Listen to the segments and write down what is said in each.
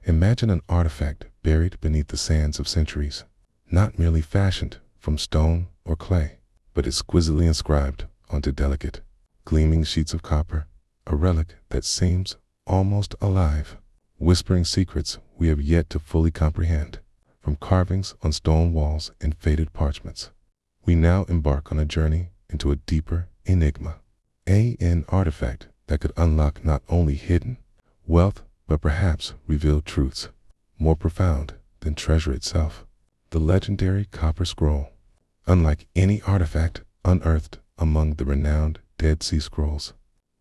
Imagine an artifact buried beneath the sands of centuries, not merely fashioned from stone or clay, but exquisitely inscribed onto delicate, gleaming sheets of copper, a relic that seems almost alive, whispering secrets we have yet to fully comprehend. From carvings on stone walls and faded parchments, we now embark on a journey into a deeper enigma, an artifact that could unlock not only hidden wealth, but perhaps reveal truths more profound than treasure itself. The legendary Copper Scroll. Unlike any artifact unearthed among the renowned Dead Sea Scrolls,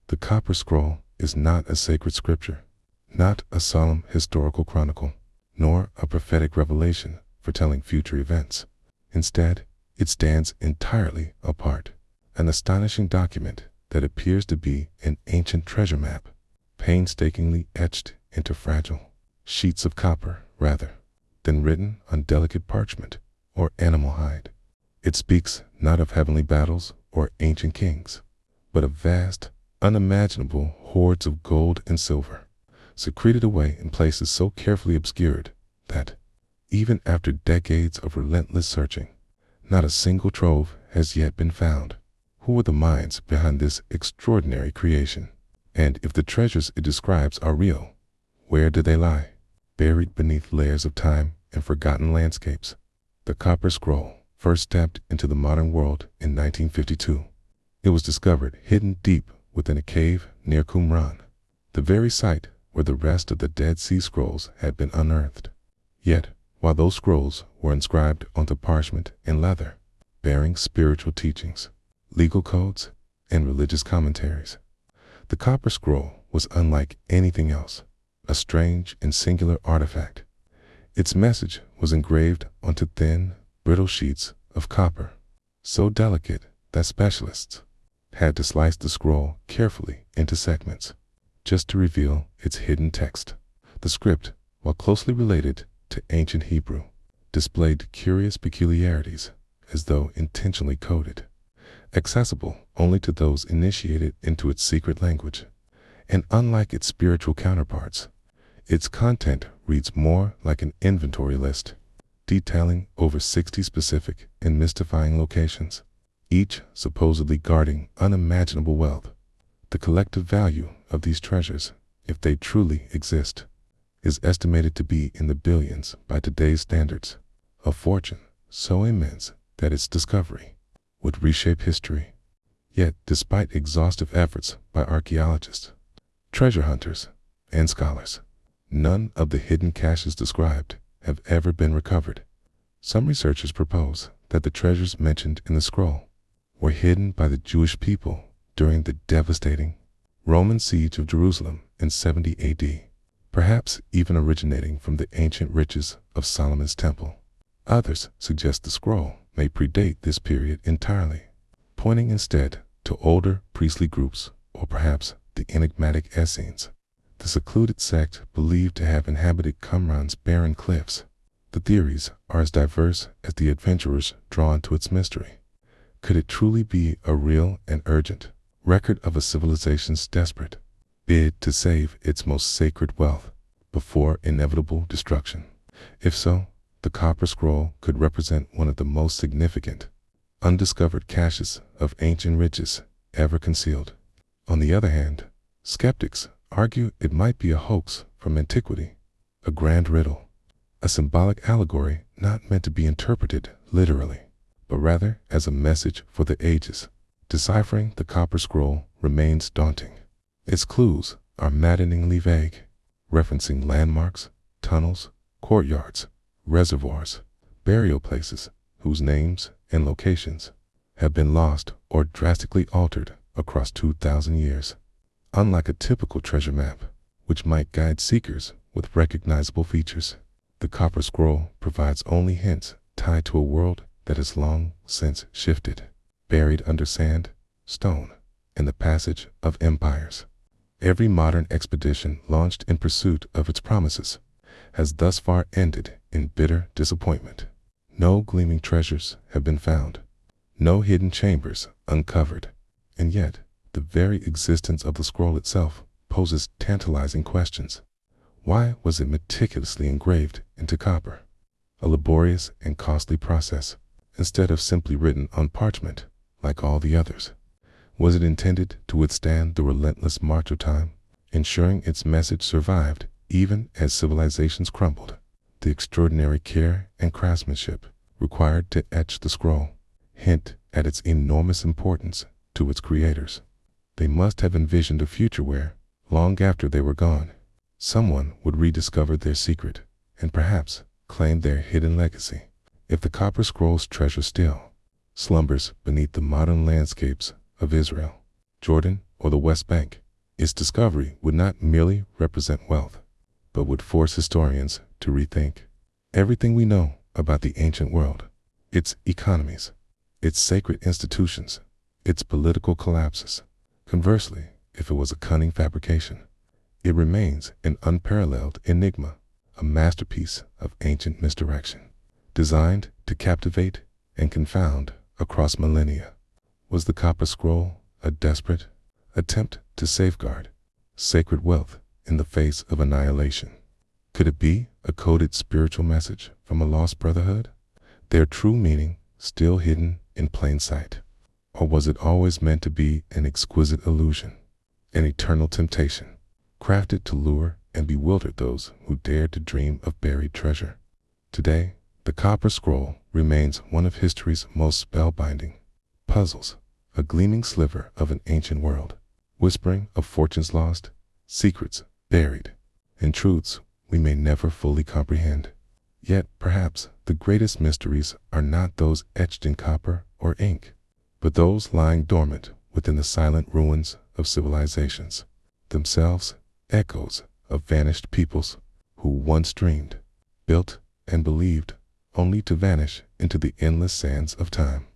the Copper Scroll is not a sacred scripture, not a solemn historical chronicle, nor a prophetic revelation foretelling future events. Instead, it stands entirely apart, an astonishing document that appears to be an ancient treasure map, painstakingly etched into fragile sheets of copper rather than written on delicate parchment or animal hide. It speaks not of heavenly battles or ancient kings, but of vast, unimaginable hoards of gold and silver, secreted away in places so carefully obscured that, even after decades of relentless searching, not a single trove has yet been found. Who were the minds behind this extraordinary creation? And if the treasures it describes are real, where do they lie? Buried beneath layers of time and forgotten landscapes. The Copper Scroll first stepped into the modern world in 1952. It was discovered hidden deep within a cave near Qumran, the very site where the rest of the Dead Sea Scrolls had been unearthed. Yet, while those scrolls were inscribed onto parchment and leather, bearing spiritual teachings, legal codes, and religious commentaries, the Copper Scroll was unlike anything else, a strange and singular artifact. Its message was engraved onto thin, brittle sheets of copper, so delicate that specialists had to slice the scroll carefully into segments just to reveal its hidden text. The script, while closely related to ancient Hebrew, displayed curious peculiarities as though intentionally coded, accessible only to those initiated into its secret language. And unlike its spiritual counterparts, its content reads more like an inventory list, detailing over 60 specific and mystifying locations, each supposedly guarding unimaginable wealth. The collective value of these treasures, if they truly exist, is estimated to be in the billions by today's standards, a fortune so immense that its discovery would reshape history. Yet, despite exhaustive efforts by archaeologists, treasure hunters, and scholars, none of the hidden caches described have ever been recovered. Some researchers propose that the treasures mentioned in the scroll were hidden by the Jewish people during the devastating Roman siege of Jerusalem in 70 AD, perhaps even originating from the ancient riches of Solomon's temple. Others suggest the scroll may predate this period entirely, pointing instead to older priestly groups or perhaps the enigmatic Essenes, the secluded sect believed to have inhabited Qumran's barren cliffs. The theories are as diverse as the adventurers drawn to its mystery. Could it truly be a real and urgent record of a civilization's desperate bid to save its most sacred wealth before inevitable destruction? If so, the Copper Scroll could represent one of the most significant, undiscovered caches of ancient riches ever concealed. On the other hand, skeptics argue it might be a hoax from antiquity, a grand riddle, a symbolic allegory not meant to be interpreted literally, but rather as a message for the ages. Deciphering the Copper Scroll remains daunting. Its clues are maddeningly vague, referencing landmarks, tunnels, courtyards, reservoirs, burial places whose names and locations have been lost or drastically altered across 2,000 years. Unlike a typical treasure map, which might guide seekers with recognizable features, the Copper Scroll provides only hints tied to a world that has long since shifted, buried under sand, stone, and the passage of empires. Every modern expedition launched in pursuit of its promises has thus far ended in bitter disappointment. No gleaming treasures have been found, no hidden chambers uncovered, and yet the very existence of the scroll itself poses tantalizing questions. Why was it meticulously engraved into copper? A laborious and costly process, instead of simply written on parchment like all the others. Was it intended to withstand the relentless march of time, ensuring its message survived even as civilizations crumbled? The extraordinary care and craftsmanship required to etch the scroll hint at its enormous importance to its creators. They must have envisioned a future where, long after they were gone, someone would rediscover their secret and perhaps claim their hidden legacy. If the copper scroll's treasure still slumbers beneath the modern landscapes of Israel, Jordan, or the West Bank, its discovery would not merely represent wealth, but would force historians to rethink everything we know about the ancient world, its economies, its sacred institutions, its political collapses. Conversely, if it was a cunning fabrication, it remains an unparalleled enigma, a masterpiece of ancient misdirection, designed to captivate and confound across millennia. Was the copper scroll a desperate attempt to safeguard sacred wealth in the face of annihilation? Could it be a coded spiritual message from a lost brotherhood, their true meaning still hidden in plain sight? Or was it always meant to be an exquisite illusion, an eternal temptation, crafted to lure and bewilder those who dared to dream of buried treasure? Today, the copper scroll remains one of history's most spellbinding puzzles, a gleaming sliver of an ancient world, whispering of fortunes lost, secrets buried, and truths we may never fully comprehend. Yet, perhaps, the greatest mysteries are not those etched in copper or ink, but those lying dormant within the silent ruins of civilizations, themselves echoes of vanished peoples who once dreamed, built, and believed, only to vanish into the endless sands of time.